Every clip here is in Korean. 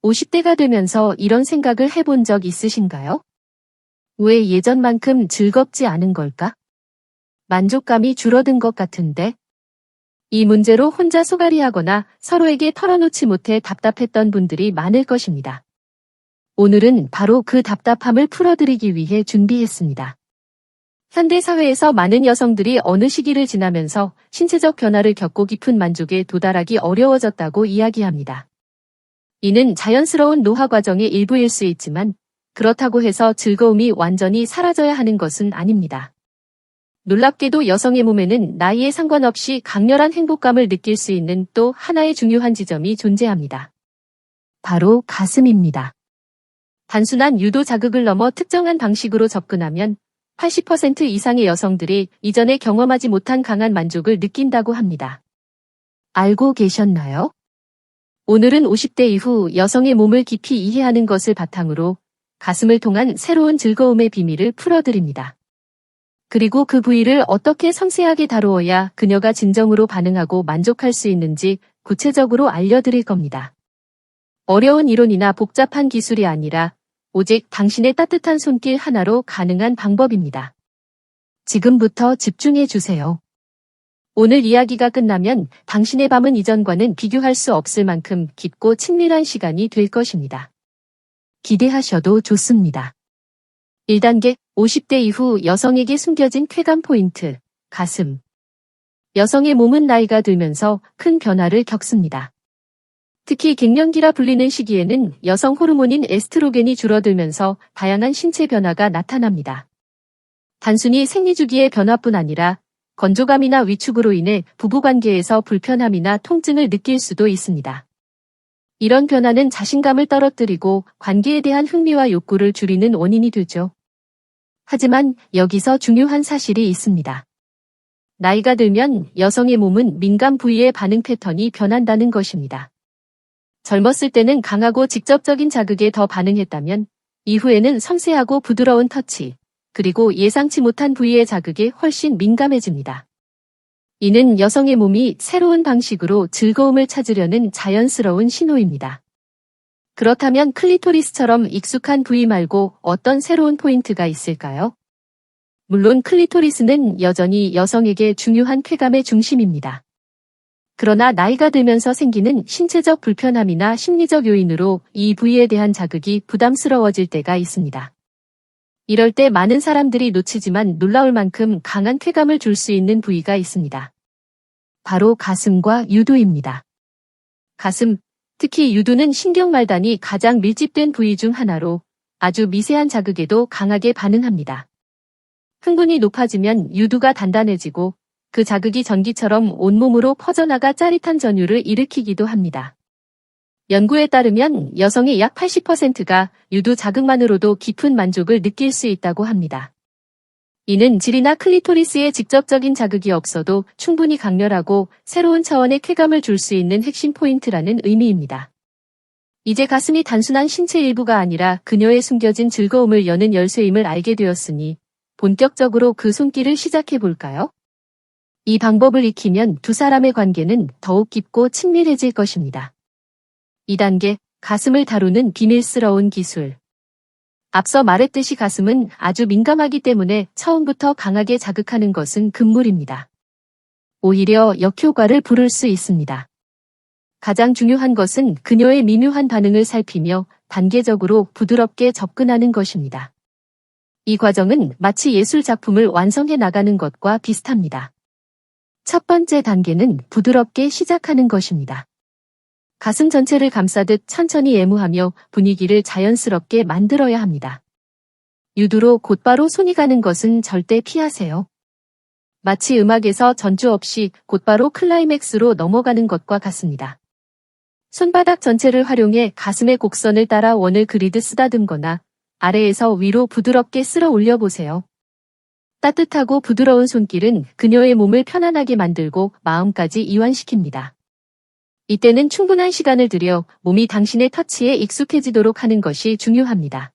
50대가 되면서 이런 생각을 해본 적 있으신가요? 왜 예전만큼 즐겁지 않은 걸까? 만족감이 줄어든 것 같은데. 이 문제로 혼자 소갈이하거나 서로에게 털어놓지 못해 답답했던 분들이 많을 것입니다. 오늘은 바로 그 답답함을 풀어드리기 위해 준비했습니다. 현대사회에서 많은 여성들이 어느 시기를 지나면서 신체적 변화를 겪고 깊은 만족에 도달하기 어려워졌다고 이야기합니다. 이는 자연스러운 노화 과정의 일부일 수 있지만 그렇다고 해서 즐거움이 완전히 사라져야 하는 것은 아닙니다. 놀랍게도 여성의 몸에는 나이에 상관없이 강렬한 행복감을 느낄 수 있는 또 하나의 중요한 지점이 존재합니다. 바로 가슴입니다. 단순한 유도 자극을 넘어 특정한 방식으로 접근하면 80% 이상의 여성들이 이전에 경험하지 못한 강한 만족을 느낀다고 합니다. 알고 계셨나요? 오늘은 50대 이후 여성의 몸을 깊이 이해하는 것을 바탕으로 가슴을 통한 새로운 즐거움의 비밀을 풀어드립니다. 그리고 그 부위를 어떻게 섬세하게 다루어야 그녀가 진정으로 반응하고 만족할 수 있는지 구체적으로 알려드릴 겁니다. 어려운 이론이나 복잡한 기술이 아니라 오직 당신의 따뜻한 손길 하나로 가능한 방법입니다. 지금부터 집중해 주세요. 오늘 이야기가 끝나면 당신의 밤은 이전과는 비교할 수 없을 만큼 깊고 친밀한 시간이 될 것입니다. 기대하셔도 좋습니다. 1단계, 50대 이후 여성에게 숨겨진 쾌감 포인트, 가슴. 여성의 몸은 나이가 들면서 큰 변화를 겪습니다. 특히 갱년기라 불리는 시기에는 여성 호르몬인 에스트로겐이 줄어들면서 다양한 신체 변화가 나타납니다. 단순히 생리주기의 변화뿐 아니라 건조감이나 위축으로 인해 부부관계에서 불편함이나 통증을 느낄 수도 있습니다. 이런 변화는 자신감을 떨어뜨리고 관계에 대한 흥미와 욕구를 줄이는 원인이 되죠. 하지만 여기서 중요한 사실이 있습니다. 나이가 들면 여성의 몸은 민감 부위의 반응 패턴이 변한다는 것입니다. 젊었을 때는 강하고 직접적인 자극에 더 반응했다면 이후에는 섬세하고 부드러운 터치, 그리고 예상치 못한 부위의 자극에 훨씬 민감해집니다. 이는 여성의 몸이 새로운 방식으로 즐거움을 찾으려는 자연스러운 신호입니다. 그렇다면 클리토리스처럼 익숙한 부위 말고 어떤 새로운 포인트가 있을까요? 물론 클리토리스는 여전히 여성에게 중요한 쾌감의 중심입니다. 그러나 나이가 들면서 생기는 신체적 불편함이나 심리적 요인으로 이 부위에 대한 자극이 부담스러워질 때가 있습니다. 이럴 때 많은 사람들이 놓치지만 놀라울 만큼 강한 쾌감을 줄 수 있는 부위가 있습니다. 바로 가슴과 유두입니다. 가슴, 특히 유두는 신경말단이 가장 밀집된 부위 중 하나로 아주 미세한 자극에도 강하게 반응합니다. 흥분이 높아지면 유두가 단단해지고 그 자극이 전기처럼 온몸으로 퍼져나가 짜릿한 전율을 일으키기도 합니다. 연구에 따르면 여성의 약 80%가 유두 자극만으로도 깊은 만족을 느낄 수 있다고 합니다. 이는 질이나 클리토리스의 직접적인 자극이 없어도 충분히 강렬하고 새로운 차원의 쾌감을 줄 수 있는 핵심 포인트라는 의미입니다. 이제 가슴이 단순한 신체 일부가 아니라 그녀의 숨겨진 즐거움을 여는 열쇠임을 알게 되었으니 본격적으로 그 손길을 시작해 볼까요? 이 방법을 익히면 두 사람의 관계는 더욱 깊고 친밀해질 것입니다. 2단계, 가슴을 다루는 비밀스러운 기술. 앞서 말했듯이 가슴은 아주 민감하기 때문에 처음부터 강하게 자극하는 것은 금물입니다. 오히려 역효과를 부를 수 있습니다. 가장 중요한 것은 그녀의 미묘한 반응을 살피며 단계적으로 부드럽게 접근하는 것입니다. 이 과정은 마치 예술 작품을 완성해 나가는 것과 비슷합니다. 첫 번째 단계는 부드럽게 시작하는 것입니다. 가슴 전체를 감싸듯 천천히 애무하며 분위기를 자연스럽게 만들어야 합니다. 유두로 곧바로 손이 가는 것은 절대 피하세요. 마치 음악에서 전주 없이 곧바로 클라이맥스로 넘어가는 것과 같습니다. 손바닥 전체를 활용해 가슴의 곡선을 따라 원을 그리듯 쓰다듬거나 아래에서 위로 부드럽게 쓸어 올려보세요. 따뜻하고 부드러운 손길은 그녀의 몸을 편안하게 만들고 마음까지 이완시킵니다. 이때는 충분한 시간을 들여 몸이 당신의 터치에 익숙해지도록 하는 것이 중요합니다.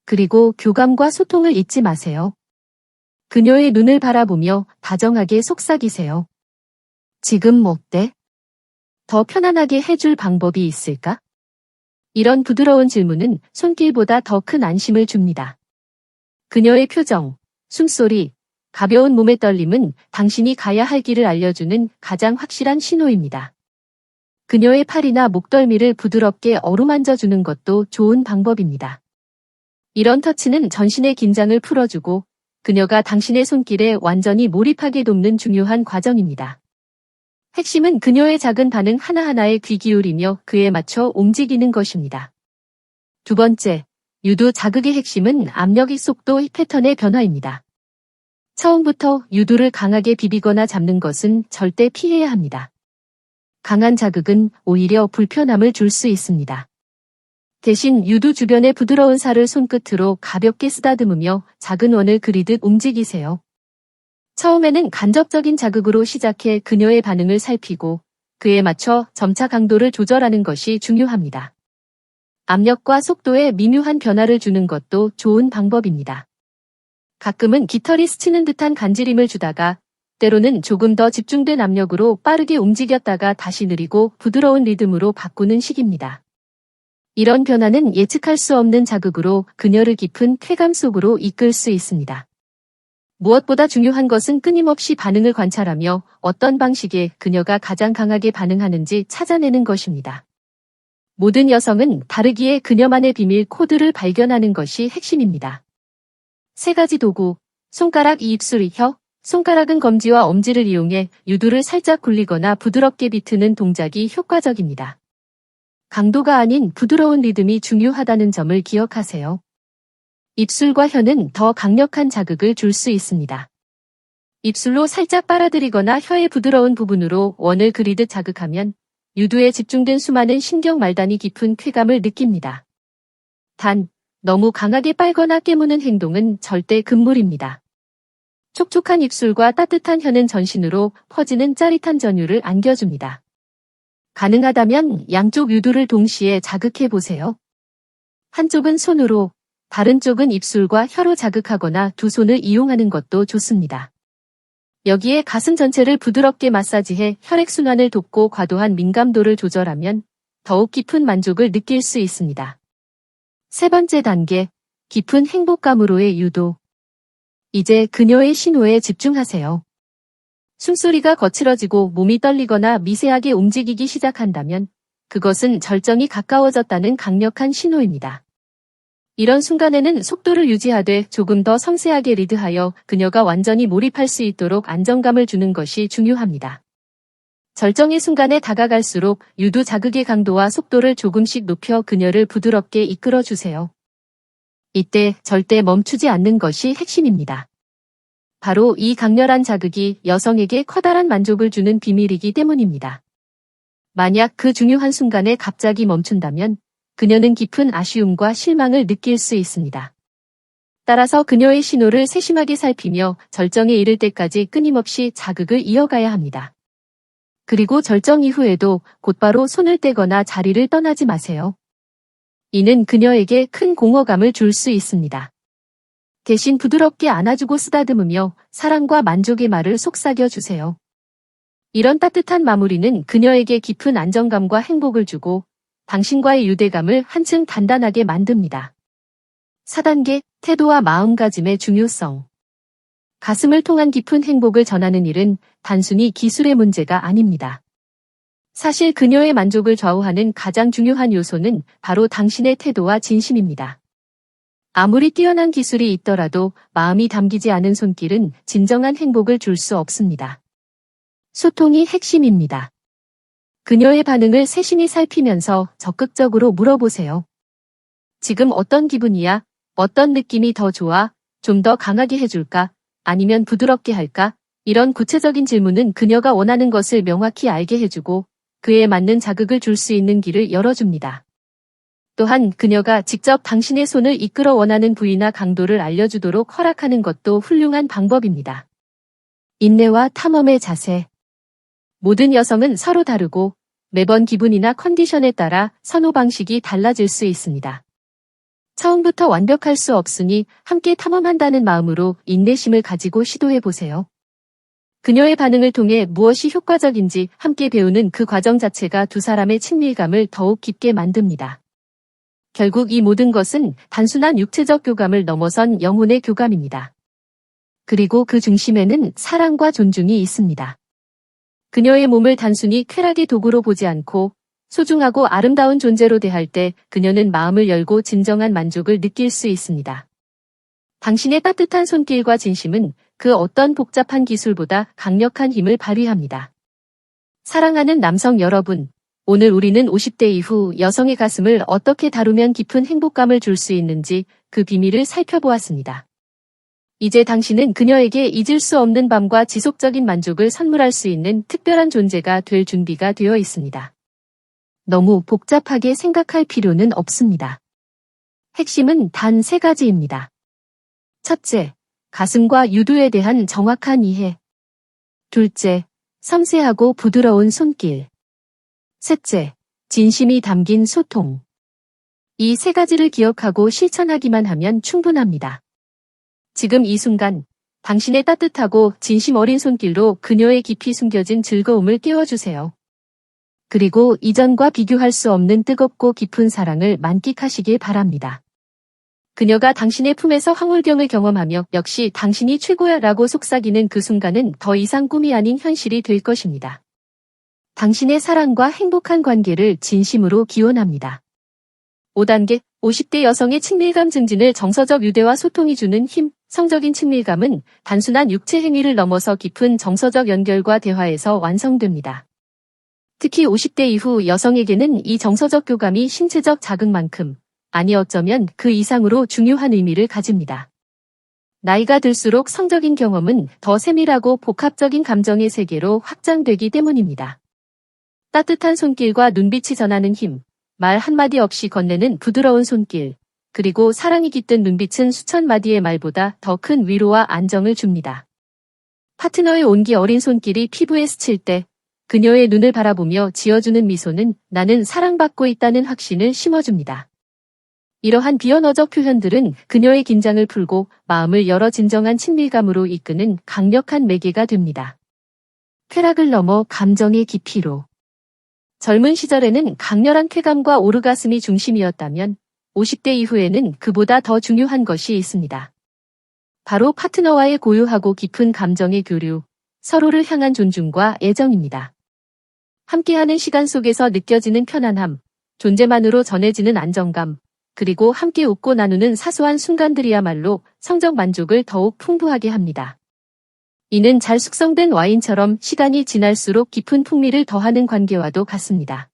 그리고 교감과 소통을 잊지 마세요. 그녀의 눈을 바라보며 다정하게 속삭이세요. 지금 어때? 더 편안하게 해줄 방법이 있을까? 이런 부드러운 질문은 손길보다 더 큰 안심을 줍니다. 그녀의 표정, 숨소리, 가벼운 몸의 떨림은 당신이 가야 할 길을 알려주는 가장 확실한 신호입니다. 그녀의 팔이나 목덜미를 부드럽게 어루만져 주는 것도 좋은 방법입니다. 이런 터치는 전신의 긴장을 풀어주고 그녀가 당신의 손길에 완전히 몰입하게 돕는 중요한 과정입니다. 핵심은 그녀의 작은 반응 하나하나에 귀 기울이며 그에 맞춰 움직이는 것입니다. 두 번째, 유두 자극의 핵심은 압력의 속도 패턴의 변화입니다. 처음부터 유두를 강하게 비비거나 잡는 것은 절대 피해야 합니다. 강한 자극은 오히려 불편함을 줄 수 있습니다. 대신 유두 주변의 부드러운 살을 손끝으로 가볍게 쓰다듬으며 작은 원을 그리듯 움직이세요. 처음에는 간접적인 자극으로 시작해 그녀의 반응을 살피고 그에 맞춰 점차 강도를 조절하는 것이 중요합니다. 압력과 속도에 미묘한 변화를 주는 것도 좋은 방법입니다. 가끔은 깃털이 스치는 듯한 간지림을 주다가 때로는 조금 더 집중된 압력으로 빠르게 움직였다가 다시 느리고 부드러운 리듬으로 바꾸는 식입니다. 이런 변화는 예측할 수 없는 자극으로 그녀를 깊은 쾌감 속으로 이끌 수 있습니다. 무엇보다 중요한 것은 끊임없이 반응을 관찰하며 어떤 방식에 그녀가 가장 강하게 반응하는지 찾아내는 것입니다. 모든 여성은 다르기에 그녀만의 비밀 코드를 발견하는 것이 핵심입니다. 3가지 도구, 손가락, 입술, 혀. 손가락은 검지와 엄지를 이용해 유두를 살짝 굴리거나 부드럽게 비트는 동작이 효과적입니다. 강도가 아닌 부드러운 리듬이 중요하다는 점을 기억하세요. 입술과 혀는 더 강력한 자극을 줄 수 있습니다. 입술로 살짝 빨아들이거나 혀의 부드러운 부분으로 원을 그리듯 자극하면 유두에 집중된 수많은 신경 말단이 깊은 쾌감을 느낍니다. 단, 너무 강하게 빨거나 깨무는 행동은 절대 금물입니다. 촉촉한 입술과 따뜻한 혀는 전신으로 퍼지는 짜릿한 전율을 안겨줍니다. 가능하다면 양쪽 유두를 동시에 자극해 보세요. 한쪽은 손으로, 다른 쪽은 입술과 혀로 자극하거나 두 손을 이용하는 것도 좋습니다. 여기에 가슴 전체를 부드럽게 마사지해 혈액순환을 돕고 과도한 민감도를 조절하면 더욱 깊은 만족을 느낄 수 있습니다. 3번째 단계, 깊은 행복감으로의 유도. 이제 그녀의 신호에 집중하세요. 숨소리가 거칠어지고 몸이 떨리거나 미세하게 움직이기 시작한다면 그것은 절정이 가까워졌다는 강력한 신호입니다. 이런 순간에는 속도를 유지하되 조금 더 섬세하게 리드하여 그녀가 완전히 몰입할 수 있도록 안정감을 주는 것이 중요합니다. 절정의 순간에 다가갈수록 유두 자극의 강도와 속도를 조금씩 높여 그녀를 부드럽게 이끌어주세요. 이때 절대 멈추지 않는 것이 핵심입니다. 바로 이 강렬한 자극이 여성에게 커다란 만족을 주는 비밀이기 때문입니다. 만약 그 중요한 순간에 갑자기 멈춘다면 그녀는 깊은 아쉬움과 실망을 느낄 수 있습니다. 따라서 그녀의 신호를 세심하게 살피며 절정에 이를 때까지 끊임없이 자극을 이어가야 합니다. 그리고 절정 이후에도 곧바로 손을 떼거나 자리를 떠나지 마세요. 이는 그녀에게 큰 공허감을 줄 수 있습니다. 대신 부드럽게 안아주고 쓰다듬으며 사랑과 만족의 말을 속삭여 주세요. 이런 따뜻한 마무리는 그녀에게 깊은 안정감과 행복을 주고 당신과의 유대감을 한층 단단하게 만듭니다. 4단계, 태도와 마음가짐의 중요성. 가슴을 통한 깊은 행복을 전하는 일은 단순히 기술의 문제가 아닙니다. 사실 그녀의 만족을 좌우하는 가장 중요한 요소는 바로 당신의 태도와 진심입니다. 아무리 뛰어난 기술이 있더라도 마음이 담기지 않은 손길은 진정한 행복을 줄 수 없습니다. 소통이 핵심입니다. 그녀의 반응을 세심히 살피면서 적극적으로 물어보세요. 지금 어떤 기분이야? 어떤 느낌이 더 좋아? 좀 더 강하게 해줄까? 아니면 부드럽게 할까? 이런 구체적인 질문은 그녀가 원하는 것을 명확히 알게 해주고 그에 맞는 자극을 줄 수 있는 길을 열어줍니다. 또한 그녀가 직접 당신의 손을 이끌어 원하는 부위나 강도를 알려주도록 허락하는 것도 훌륭한 방법입니다. 인내와 탐험의 자세. 모든 여성은 서로 다르고 매번 기분이나 컨디션에 따라 선호 방식이 달라질 수 있습니다. 처음부터 완벽할 수 없으니 함께 탐험한다는 마음으로 인내심을 가지고 시도해보세요. 그녀의 반응을 통해 무엇이 효과적인지 함께 배우는 그 과정 자체가 두 사람의 친밀감을 더욱 깊게 만듭니다. 결국 이 모든 것은 단순한 육체적 교감을 넘어선 영혼의 교감입니다. 그리고 그 중심에는 사랑과 존중이 있습니다. 그녀의 몸을 단순히 쾌락의 도구로 보지 않고 소중하고 아름다운 존재로 대할 때 그녀는 마음을 열고 진정한 만족을 느낄 수 있습니다. 당신의 따뜻한 손길과 진심은 그 어떤 복잡한 기술보다 강력한 힘을 발휘합니다. 사랑하는 남성 여러분, 오늘 우리는 50대 이후 여성의 가슴을 어떻게 다루면 깊은 행복감을 줄 수 있는지 그 비밀을 살펴보았습니다. 이제 당신은 그녀에게 잊을 수 없는 밤과 지속적인 만족을 선물할 수 있는 특별한 존재가 될 준비가 되어 있습니다. 너무 복잡하게 생각할 필요는 없습니다. 핵심은 단 3가지입니다. 첫째, 가슴과 유두에 대한 정확한 이해. 둘째, 섬세하고 부드러운 손길. 셋째, 진심이 담긴 소통. 이 3가지를 기억하고 실천하기만 하면 충분합니다. 지금 이 순간, 당신의 따뜻하고 진심 어린 손길로 그녀의 깊이 숨겨진 즐거움을 깨워주세요. 그리고 이전과 비교할 수 없는 뜨겁고 깊은 사랑을 만끽하시길 바랍니다. 그녀가 당신의 품에서 황홀경을 경험하며 역시 당신이 최고야 라고 속삭이는 그 순간은 더 이상 꿈이 아닌 현실이 될 것입니다. 당신의 사랑과 행복한 관계를 진심으로 기원합니다. 5단계, 50대 여성의 친밀감 증진을 정서적 유대와 소통이 주는 힘. 성적인 친밀감은 단순한 육체 행위를 넘어서 깊은 정서적 연결과 대화에서 완성됩니다. 특히 50대 이후 여성에게는 이 정서적 교감이 신체적 자극만큼, 아니 어쩌면 그 이상으로 중요한 의미를 가집니다. 나이가 들수록 성적인 경험은 더 세밀하고 복합적인 감정의 세계로 확장되기 때문입니다. 따뜻한 손길과 눈빛이 전하는 힘, 말 한마디 없이 건네는 부드러운 손길, 그리고 사랑이 깃든 눈빛은 수천 마디의 말보다 더 큰 위로와 안정을 줍니다. 파트너의 온기 어린 손길이 피부에 스칠 때 그녀의 눈을 바라보며 지어주는 미소는 나는 사랑받고 있다는 확신을 심어줍니다. 이러한 비언어적 표현들은 그녀의 긴장을 풀고 마음을 열어 진정한 친밀감으로 이끄는 강력한 매개가 됩니다. 쾌락을 넘어 감정의 깊이로. 젊은 시절에는 강렬한 쾌감과 오르가슴이 중심이었다면 50대 이후에는 그보다 더 중요한 것이 있습니다. 바로 파트너와의 고유하고 깊은 감정의 교류, 서로를 향한 존중과 애정입니다. 함께하는 시간 속에서 느껴지는 편안함, 존재만으로 전해지는 안정감, 그리고 함께 웃고 나누는 사소한 순간들이야말로 성적 만족을 더욱 풍부하게 합니다. 이는 잘 숙성된 와인처럼 시간이 지날수록 깊은 풍미를 더하는 관계와도 같습니다.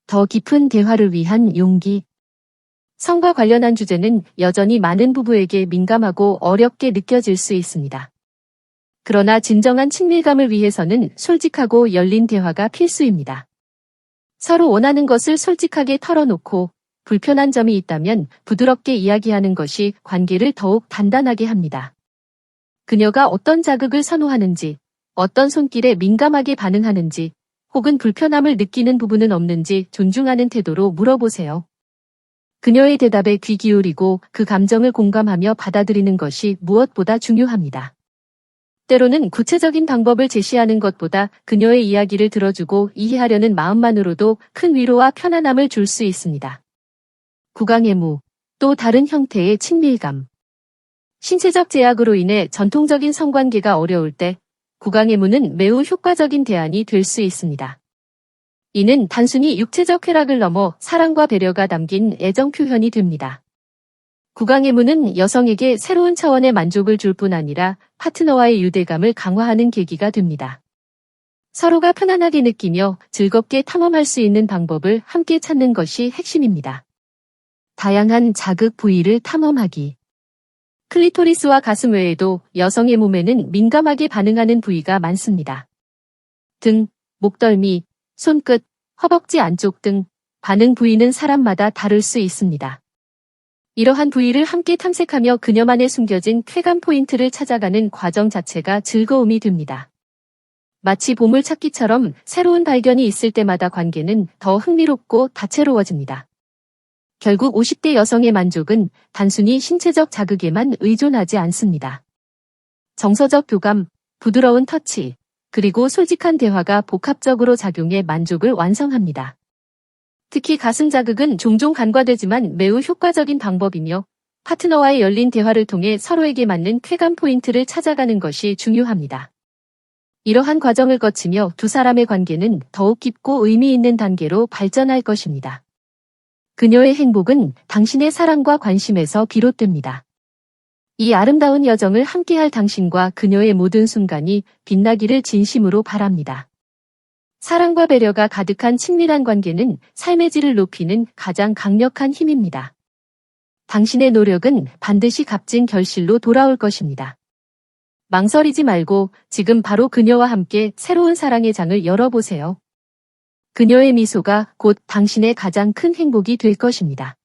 더 깊은 대화를 위한 용기. 성과 관련한 주제는 여전히 많은 부부에게 민감하고 어렵게 느껴질 수 있습니다. 그러나 진정한 친밀감을 위해서는 솔직하고 열린 대화가 필수입니다. 서로 원하는 것을 솔직하게 털어놓고 불편한 점이 있다면 부드럽게 이야기하는 것이 관계를 더욱 단단하게 합니다. 그녀가 어떤 자극을 선호하는지, 어떤 손길에 민감하게 반응하는지, 혹은 불편함을 느끼는 부분은 없는지 존중하는 태도로 물어보세요. 그녀의 대답에 귀 기울이고 그 감정을 공감하며 받아들이는 것이 무엇보다 중요합니다. 때로는 구체적인 방법을 제시하는 것보다 그녀의 이야기를 들어주고 이해하려는 마음만으로도 큰 위로와 편안함을 줄 수 있습니다. 구강애무, 또 다른 형태의 친밀감. 신체적 제약으로 인해 전통적인 성관계가 어려울 때 구강애무는 매우 효과적인 대안이 될 수 있습니다. 이는 단순히 육체적 쾌락을 넘어 사랑과 배려가 담긴 애정 표현이 됩니다. 구강애무는 여성에게 새로운 차원의 만족을 줄 뿐 아니라 파트너와의 유대감을 강화하는 계기가 됩니다. 서로가 편안하게 느끼며 즐겁게 탐험할 수 있는 방법을 함께 찾는 것이 핵심입니다. 다양한 자극 부위를 탐험하기. 클리토리스와 가슴 외에도 여성의 몸에는 민감하게 반응하는 부위가 많습니다. 등, 목덜미, 손끝, 허벅지 안쪽 등 반응 부위는 사람마다 다를 수 있습니다. 이러한 부위를 함께 탐색하며 그녀만의 숨겨진 쾌감 포인트를 찾아가는 과정 자체가 즐거움이 됩니다. 마치 보물찾기처럼 새로운 발견이 있을 때마다 관계는 더 흥미롭고 다채로워집니다. 결국 50대 여성의 만족은 단순히 신체적 자극에만 의존하지 않습니다. 정서적 교감, 부드러운 터치, 그리고 솔직한 대화가 복합적으로 작용해 만족을 완성합니다. 특히 가슴 자극은 종종 간과되지만 매우 효과적인 방법이며 파트너와의 열린 대화를 통해 서로에게 맞는 쾌감 포인트를 찾아가는 것이 중요합니다. 이러한 과정을 거치며 두 사람의 관계는 더욱 깊고 의미 있는 단계로 발전할 것입니다. 그녀의 행복은 당신의 사랑과 관심에서 비롯됩니다. 이 아름다운 여정을 함께할 당신과 그녀의 모든 순간이 빛나기를 진심으로 바랍니다. 사랑과 배려가 가득한 친밀한 관계는 삶의 질을 높이는 가장 강력한 힘입니다. 당신의 노력은 반드시 값진 결실로 돌아올 것입니다. 망설이지 말고 지금 바로 그녀와 함께 새로운 사랑의 장을 열어보세요. 그녀의 미소가 곧 당신의 가장 큰 행복이 될 것입니다.